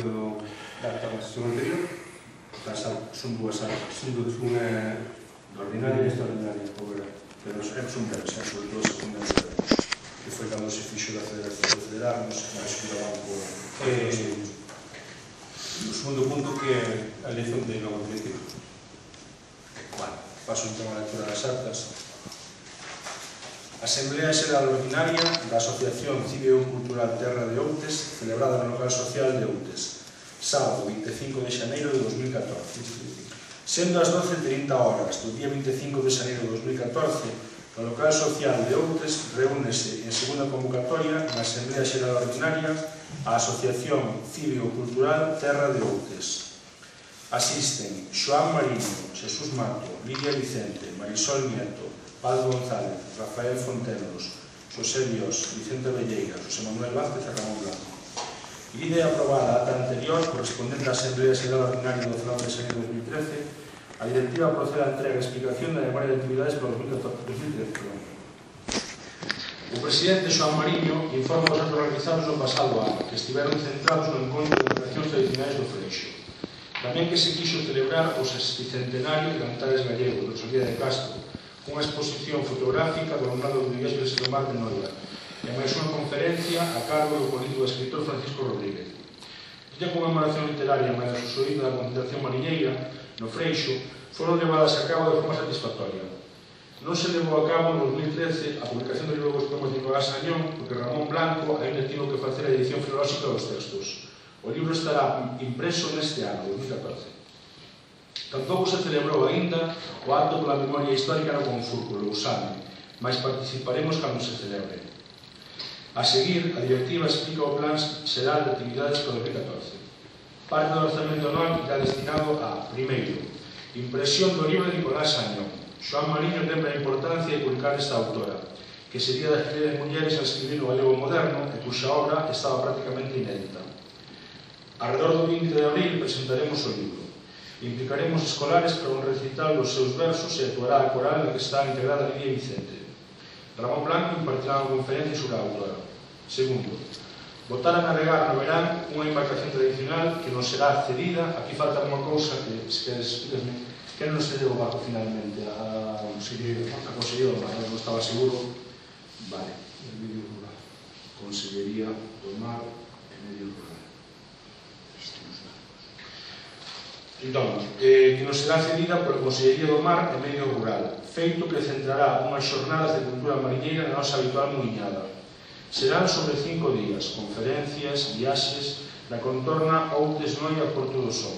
da sesión anterior, son dúas símbolos, unha de ordinaria e extraordinaria, pero son breves, sobre todo a segunda que foi cando se fixo da Federación de Federarnos, na Xunta Banco. O segundo punto que é a elección de novo colectivo. Paso entón a lectura das actas. Asamblea Xeral Ordinaria da Asociación Cívico-Cultural Terra de Outes, celebrada no local social de Outes, sábado 25 de xaneiro de 2014. Sendo as 12:30 horas do día 25 de xaneiro de 2014, no local social de Outes reúnese en segunda convocatoria na Asamblea Xeral Ordinaria a Asociación Cívico-Cultural Terra de Outes. Asisten Xoán Mariño, Xesús Mato, Lidia Vicente, Marisol Nieto, Paz González, Rafael Fontenos, Xosé Dios, Vicente Velleira, José Manuel Vázquez e Ramón Blanco. Lida aprobada a ata anterior, correspondente á Asamblea Xeral Ordinaria do 19 de xaneiro de 2013, a directiva procede a entrega e explicación da memoria de actividades para 2013. O presidente Xoán Mariño informa os atos realizados no pasado ano, que estiveron centrados no encontro de tradicións tradicionais do Freixo. Tamén que se quixo celebrar o sesquicentenario de Cantares Gallego, do Solía de Castro, cunha exposición fotográfica do alumnado do Iglesias do Mar de Noia, e máis unha conferencia a cargo do político escritor Francisco Rodríguez. Esta conmemoración literaria máis o susoído da concentración mariñeira no Freixo foron levadas a cabo de forma satisfactoria. Non se levou a cabo en 2013 a publicación do libro dos poemas de Nicolás Sañón, porque Ramón Blanco ainda tivo que facer a edición filolóxica dos textos. O libro estará impreso neste ano, 2014. Tampouco se celebrou aínda o acto pola memoria histórica no Confurco, Lousame, mas participaremos cando se celebre. A seguir, a directiva explica o plan xeral de actividades para 2014. Parte do orzamento anual irá destinado a, primeiro, impresión do libro de Nicolás Sañón. Xoán Mariño lembra a importancia de publicar esta autora, que sería das primeiras mulleres a escribir no galego moderno e cuxa obra estaba prácticamente inédita. Arredor do 20 de abril presentaremos o libro. Implicaremos escolares para un recital dos seus versos e actuará a coral na que está integrada Lidia Vicente. Ramón Blanco impartirá unha conferencia sobre a autora. Segundo, botar a navegar no verán unha embarcación tradicional que non será cedida. Aquí falta unha cousa que, se queres, que non se deu o barco finalmente a Consellería do Mar, non estaba seguro. Vale, el medio rural. Consellería do Mar e Medio Rural. Entón, que non será cedida pola Consellería do Mar e Medio Rural, feito que centrará unhas xornadas de cultura mariñeira na nosa habitual muiñada. Serán sobre 5 días, conferencias, viaxes, na contorna Outes, Noia, Porto do Son.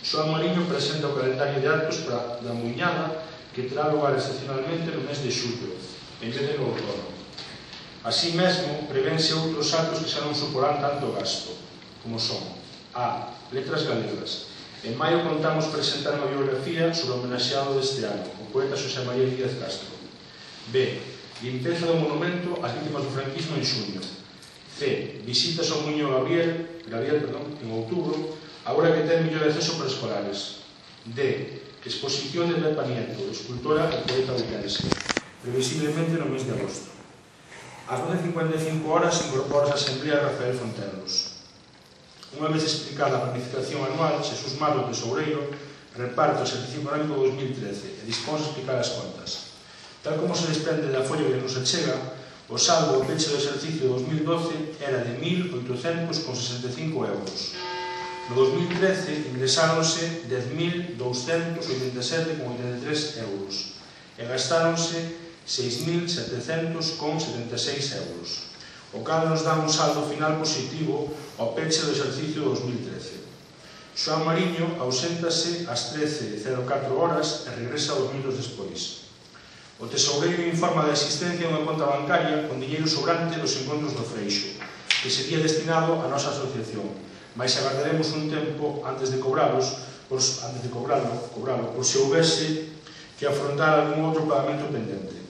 Xoán Mariño presenta o calendario de actos da muiñada que terá lugar excepcionalmente no mes de xullo, en vez de no outono. Así mesmo, prevense outros actos que xa non suporán tanto gasto, como son a. Letras galegas. En maio contamos presentar unha biografía sobre o homenaxeado deste ano, o poeta Xosé María Díaz Castro. B. Limpeza do monumento ás vítimas do franquismo en xuño. C. Visitas ao Muño Gabriel, en outubro, agora que ten mellor acceso para escolares. D. Exposición de Pepa Nieto, escultora e poeta outense, previsiblemente no mes de agosto. Ás 12:55 horas incorpora a Asamblea Rafael Fontenos. Unha vez explicada a planificación anual, Xesús Mato de Soureiro reparte o exercicio económico 2013 e dispónse a explicar as contas. Tal como se desprende da folla que nos achega, o saldo ao peche do exercicio 2012 era de 1.865 euros. No 2013 ingresáronse 10.287,83 euros e gastáronse 6.700,76 euros. O cal nos dá un saldo final positivo ao peche do exercicio 2013. Xoán Mariño auséntase ás 13:04 horas e regresa 2 minutos despois. O tesoureiro informa da existencia dunha conta bancaria con diñeiro sobrante dos encontros do Freixo, que sería destinado á nosa asociación, mas agardaremos un tempo antes de cobralo, por se houbese que afrontar algún outro pagamento pendente.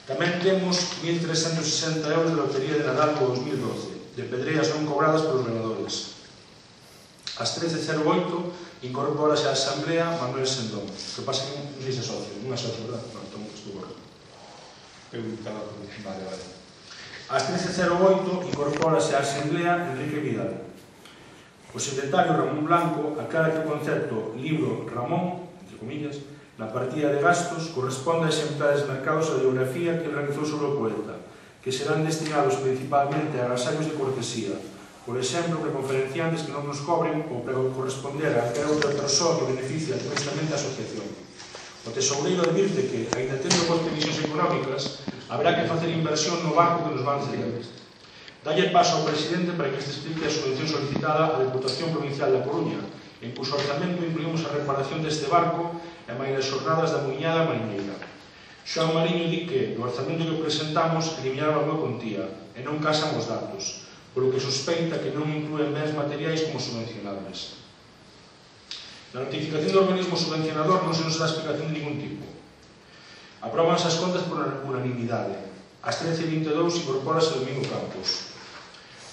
Tamén temos 1.360 euros de lotería de Nadal do 2012, de pedreas non cobradas polos ganadores. Ás 13:08 incorporase á Asamblea Manuel Sendón, que pasa que non sei se socio, non é socio, verdad? Non, entón estuvo correcto. Ás 13:08 incorporase á Asamblea Enrique Vidal. O secretario Ramón Blanco aclara que o concepto libro Ramón, entre comillas, na partida de gastos corresponde a exemplares mercados da biografía que realizou sobre o poeta, que serán destinados principalmente a agasallos de cortesía, por exemplo, para conferenciantes que non nos cobren ou para corresponder a calquera outra persoa que beneficie altruistamente a asociación. O tesoureiro advirte que, ainda tendo boas previsións económicas, haberá que facer inversión no barco que nos van ceder. Dalle paso ao presidente para que este explique a subvención solicitada á Deputación Provincial da Coruña, en cuxo orzamento incluímos a reparación deste barco e máis as xornadas da muiñada mariñeira. Xoán Mariño di que, no orzamento que presentamos, eliminaron a cuantía e non casan os datos, polo que sospeita que non inclúen bens materiais como subvencionables. Na notificación do organismo subvencionador non se nos dá explicación de ningún tipo. Apróbanse as contas por unanimidade. Ás 13:22 incorpórase Domingo Campos.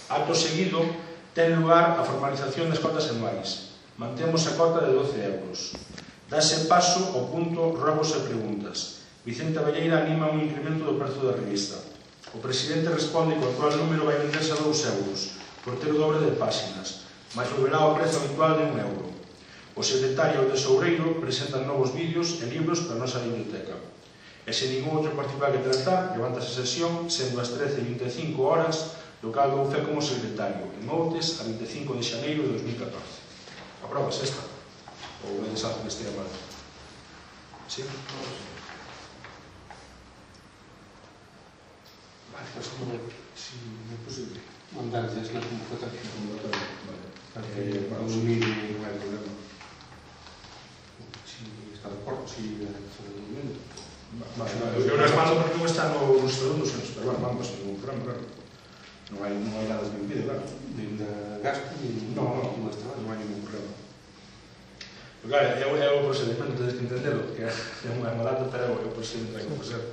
Acto seguido, ten lugar a formalización das cotas anuais. Mantemos a cota de 12 euros. Dase paso ao punto robos e preguntas. Vicente Abelleira anima un incremento do prezo da revista. O presidente responde que o actual número vai venderse a 2 euros, por ter o dobre de páxinas, mas volverá ao prezo habitual de 1 euro. O secretario e o tesoureiro presentan novos vídeos e libros para a nosa biblioteca. E sen ningún outro particular que tratar, levantase a sesión, sendo as 13:25 horas, do cal dou fe como secretario, en Outes, a 25 de xaneiro de 2014. Aprobas esta? Ou me deshazo que estea mal? Sí? Vale, pues como si é posible mandarles na convocatoria. Vale. Para unir non hai problema. Si está de acordo, si é o documento. Vale, eu non mando porque non está nos segundos, pero bueno, vamos a ningún programa, claro. Non hai nada que me impide, claro. Nin de gasto, nin... Non hai ningún problema. Pero claro, é o procedimento, tedes que entenderlo, que é unha data, pero é o procedimento que hai que facer.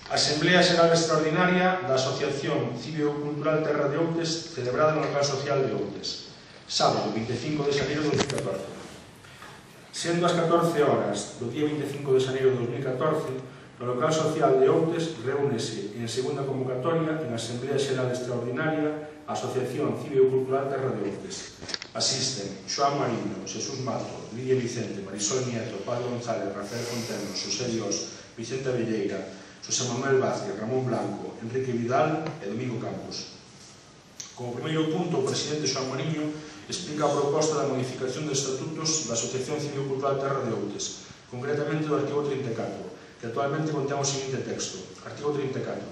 Asamblea Xeral Extraordinaria da Asociación Cívico-Cultural Terra de Outes, celebrada no local social de Outes, sábado 25 de xaneiro de 2014. Sendo as 14 horas do día 25 de xaneiro de 2014, no local social de Outes reúnese en segunda convocatoria en Asamblea Xeral Extraordinaria a Asociación Cívico-Cultural Terra de Outes. Asisten Xoán Mariño, Xesús Mato, Lidia Vicente, Marisol Nieto, Pablo González, Rafael Fonteno, Xosé Dios, Vicente Abelleira, José Manuel Vázquez, Ramón Blanco, Enrique Vidal e Domingo Campos. Como primeiro punto, o presidente Xoán Mariño explica a proposta da modificación dos estatutos da Asociación Cívico-Cultural Terra de Outes, concretamente do artigo 34, que actualmente contén o seguinte texto. Artigo 34.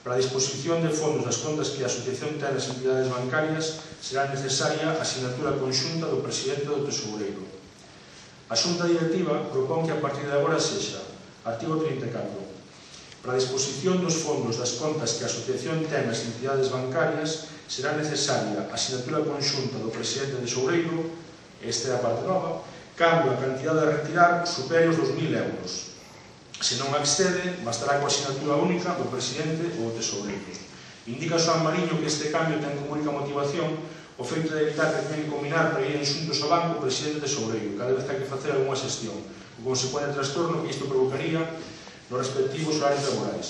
Para a disposición de fondos das contas que a asociación ten as entidades bancarias, será necesaria a sinatura conxunta do presidente e do tesoureiro. A Xunta Directiva propón que a partir de agora sexa, artigo 34, para a disposición dos fondos das contas que a asociación ten nas entidades bancarias, será necesaria a sinatura conxunta do presidente e tesoureiro, esta é a parte nova, cando a cantidade a retirar supere os 2.000 euros. Se non excede, bastará coa sinatura única do presidente ou do tesoureiro. Indica Xoán Mariño que este cambio ten como única motivación o feito de evitar que teñen que combinar para ir xuntos ao banco o presidente e tesoureiro cada vez que hai que facer algunha xestión, o consecuente trastorno que isto provocaría nos respectivos horarios laborais.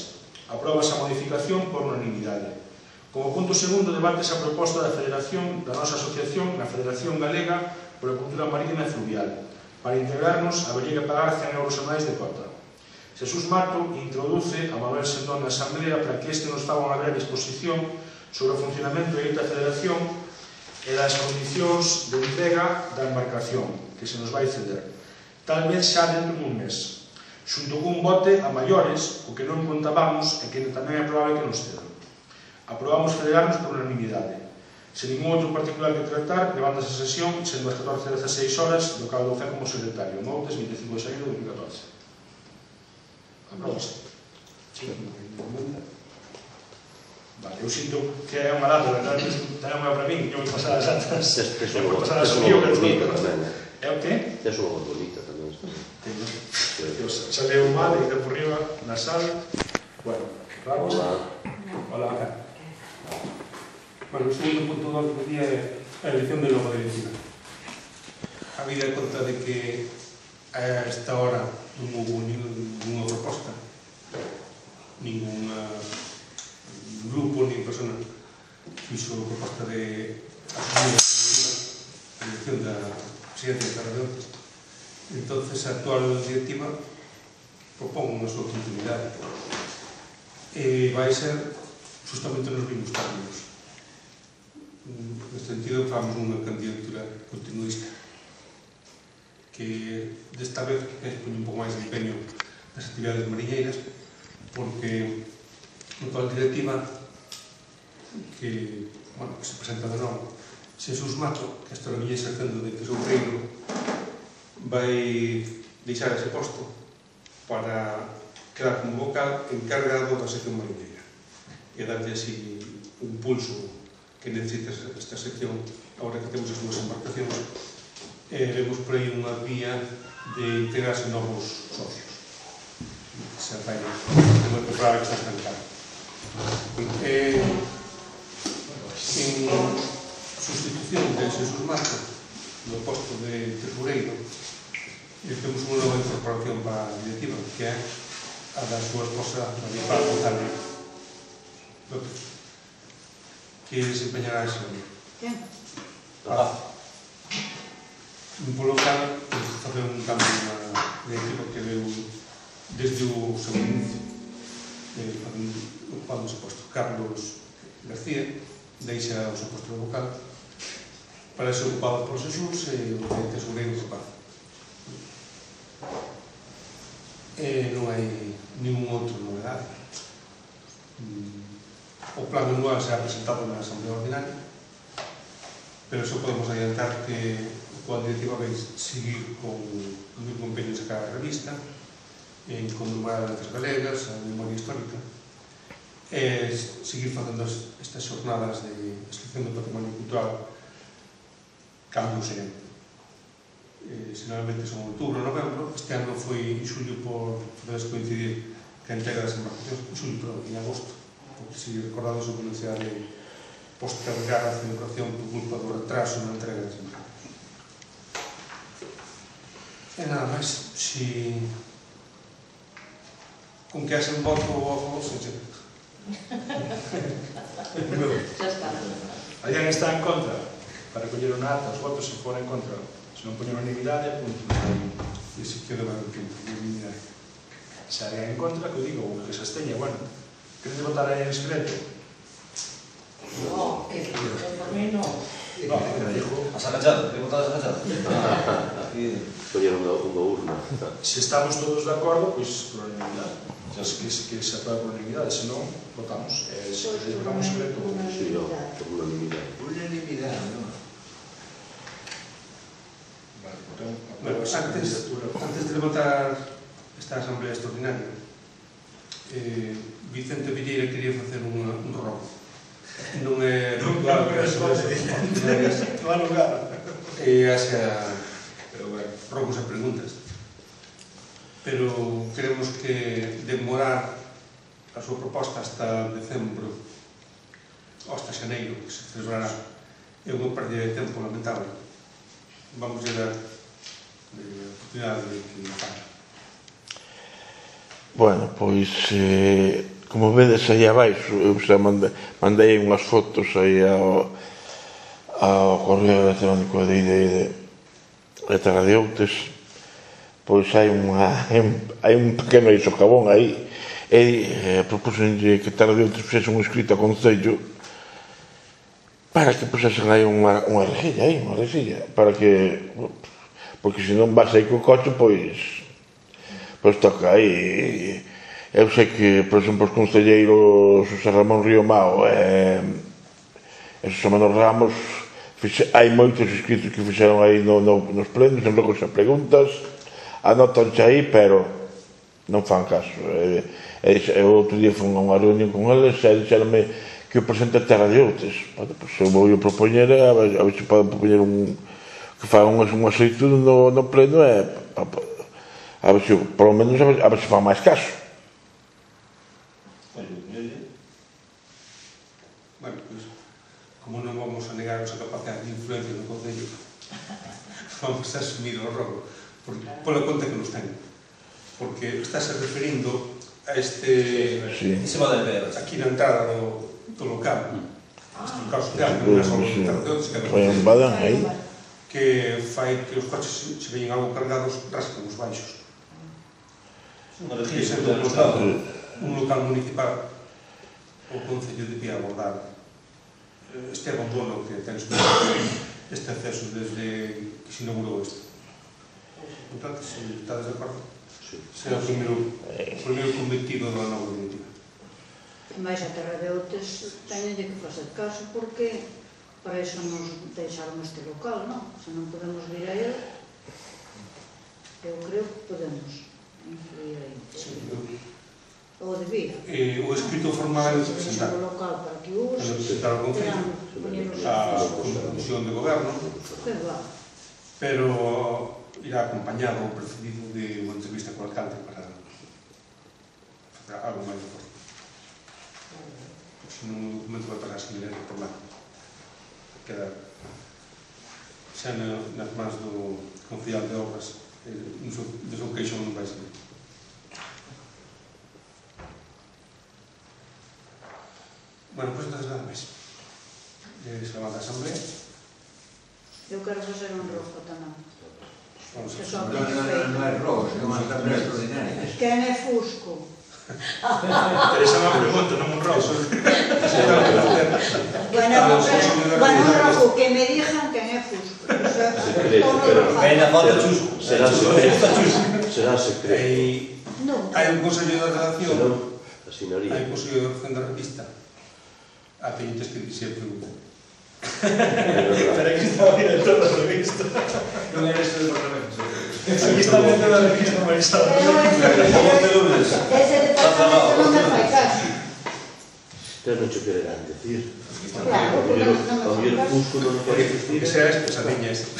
Apróbase a modificación por unanimidade. Como punto segundo, debátese a proposta da Federación da nosa asociación na Federación Galega pola Cultura Marítima e Fluvial, para integrarnos habería que pagar 100 euros a máis de cota. Xesús Mato introduce a Manuel Sendón na Asamblea para que este nos faga unha breve exposición sobre o funcionamento da dita Federación e das condicións de entrega da embarcación que se nos vai ceder, tal vez xa dentro dun mes, xunto cun bote a maiores, o que non contábamos e que tamén é probable que nos cedan. Aprobamos federarnos por unanimidade. Sen ningún outro particular que tratar, levántase a sesión, sendo as 14:16 horas, do cal do FE como secretario, Noutes, 25 de xaneiro de 2014. Aprobase. Sí. Vale, eu sinto que é unha data, tamén é unha para min, eu vou pasar as datas. É unha voz bonita tamén, é o que? É unha voz bonita tamén. Xa leo mal, e por riba, na sala. Bueno, vamos. Hola. Bueno, o segundo punto do día é a elección de novo directiva. Habida conta de que a esta hora non houve ninguna proposta, ningún grupo, nin persona fixo proposta de asumir a directiva, elección da presidencia de Terra de Outes. Entón, a actual directiva propón unha súa continuidade e vai ser justamente nos mesmos términos. Neste sentido, famos unha candidatura continuista que desta vez pone un pouco máis de empeño nas actividades mariñeiras, porque na actual directiva que se presenta de novo Xesús Mato, que hasta ahora viña exercendo de tesoureiro, vai deixar ese posto para quedar como vocal encargado da sección mariñeira e darlle así un pulso que necesita esta sección agora que temos as dúas embarcacións. Vemos por aí unha vía de integrarse novos socios. Se apaña unha temporada que está estancada. En sustitución de Xesús Mato no posto de tesoureiro, temos unha nova incorporación para a directiva, que é a da súa esposa María Paz González López, que desempeñará ese nome. Polo cal, facer un cambio na directiva que veu desde o seu inicio, ocupando o seu posto. Carlos García deixa o seu posto de vocal para ser ocupado por Xesús e o de tesoureiro por Paz. Non hai ningún outro novedade. O plan anual será presentado na Asamblea Ordinaria, pero só podemos adiantar que a actual directiva vai seguir con o mesmo empeño de sacar a revista, en conmemorar as letras galegas, a memoria histórica, e seguir facendo estas xornadas de inscripción do patrimonio cultural cando serán. Generalmente son outubro, novembro. Este ano foi en xullo por coincidir que a entrega das embarcacións, en xullo, pero en agosto, porque se recordamos o que anunciar de postergar a celebración por culpa do retraso na entrega das embarcacións. E nada máis, si con que hasen voto ou a favor, se chega. Alguén está en contra? Para coller unha ata, os votos se foran en contra. Se non poñen unanimidade, punto. E se queda máis o tempo, unanimidade. Se alguén en contra, que o digo, ou que se absteña, bueno. Queres votar en secreto? No, por mí no. As agachadas, que votar as agachadas? Coller unha urna. Se estamos todos de acordo, pois por unanimidade. Que se aprueba por unanimidade, se non, votamos. Se votamos secreto, Si, por unanimidade. Unanimidade, non? Bueno, antes de votar esta asamblea extraordinaria, Vicente Villeira quería facer un robo. Non é ritual para as extraordinarias. non há lugar. E haxa robos e preguntas. Pero queremos que demorar a súa proposta hasta decembro ou hasta xaneiro, que se celebrará, é unha pérdida de tempo lamentable. Vamos a dar a oportunidade de que o faga. Bueno, pois, como vedes aí abaixo, eu xa mandei unhas fotos aí ao correo electrónico de Terra de Outes. Pois hai un pequeno socavón aí, e propuxenlle que Terra de Outes fixese un escrito ao Concello para que pusesen aí unha rexilla, para que, porque se non vas aí co coche, pois toca aí. Eu sei que, por exemplo, os concelleiros José Ramón Riomao e José Manuel Ramos, hai moitos escritos que fixeron aí nos plenos, en logo xa preguntas, anotanse aí, pero non fan caso. O outro día foi unha reunión con eles e dixeronme que o presente Terra de Outes. Eu vou propoñer, a ver se poden propoñer que fagan unha solicitud no pleno e a ver se, polo menos, a ver se fan máis caso. Bueno, pois, como non vamos a negar a nosa capacidade de influencia no Concello, vamos a asumir o robo, pola conta que nos ten. Porque estás referindo a este... aquí na entrada do local. Este local social, que non é só o Terra de Outes, que é un badán aí. que fai que os coches se veñen algo cargados rascan os baixos. Que sendo un local municipal o Concello debía abordar este abandono que ten este acceso desde que se inaugurou isto. Portanto, se estades de acordo, será o primeiro cometido da nova directiva. E máis a Terra de Outes teñen que facer caso porque para iso nos deixaron este local, non? Se non podemos vir a ele, eu creo que podemos influir aí. O de vir. O escrito formal presentar o local para que use, presentar ao Concello, a Comisión de Goberno, pero irá acompañado ou precedido de unha entrevista co alcalde para facer algo máis de forma. Se non, o documento vai pasar sin ninguén por lá. Queda xa nas mans do Concello de Obras, do seu queixón non vai ser. Bueno, pois entonces nada máis. Se levanta a asamblea. Eu quero facer un rojo tamén. Non é rojo, é unha asamblea extraordinaria. Quen é Fusco? Teresa me pregunta, non un rojo. Bueno, un rojo, que me dijan quen é Fusco. Ven a foto chusco. Será secreto. Hai un consello de redacción. Asinaría. Hai un consello de redacción da revista. A teñentes que dixer pregunta. Pero aquí está o director da revista. Non é este departamento. Aquí está o director da revista, Marisol. Ese departamento non me fai caso. Pero non che quererán decir. Claro, porque non me Ao fai ver caso. Fusco non quere decir. Que sea esa niña esta.